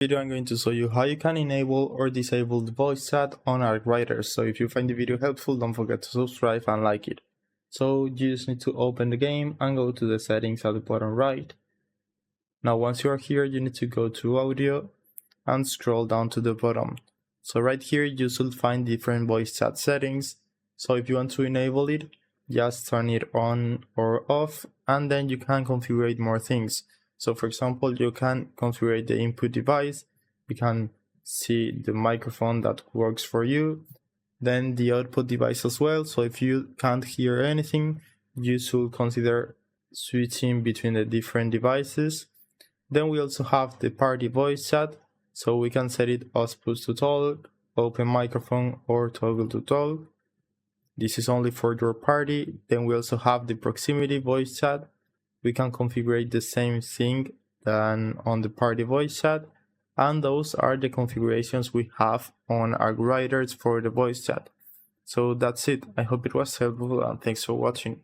Video I'm going to show you how you can enable or disable the voice chat on ArcWriter. So if you find the video helpful, don't forget to subscribe and like it. So you just need to open the game and go to the settings at the bottom right. Now once you are here, you need to go to audio and scroll down to the bottom. So right here you should find different voice chat settings. So if you want to enable it, just turn it on or off, and then you can configure more things. So for example, you can configure the input device, you can see the microphone that works for you, then the output device as well. So if you can't hear anything, you should consider switching between the different devices. Then we also have the party voice chat, so we can set it as push to talk, open microphone, or toggle to talk. This is only for your party. Then we also have the proximity voice chat. We can configure the same thing than on the party voice chat, and those are the configurations we have on ArcWriter for the voice chat. So that's it. I hope it was helpful and thanks for watching.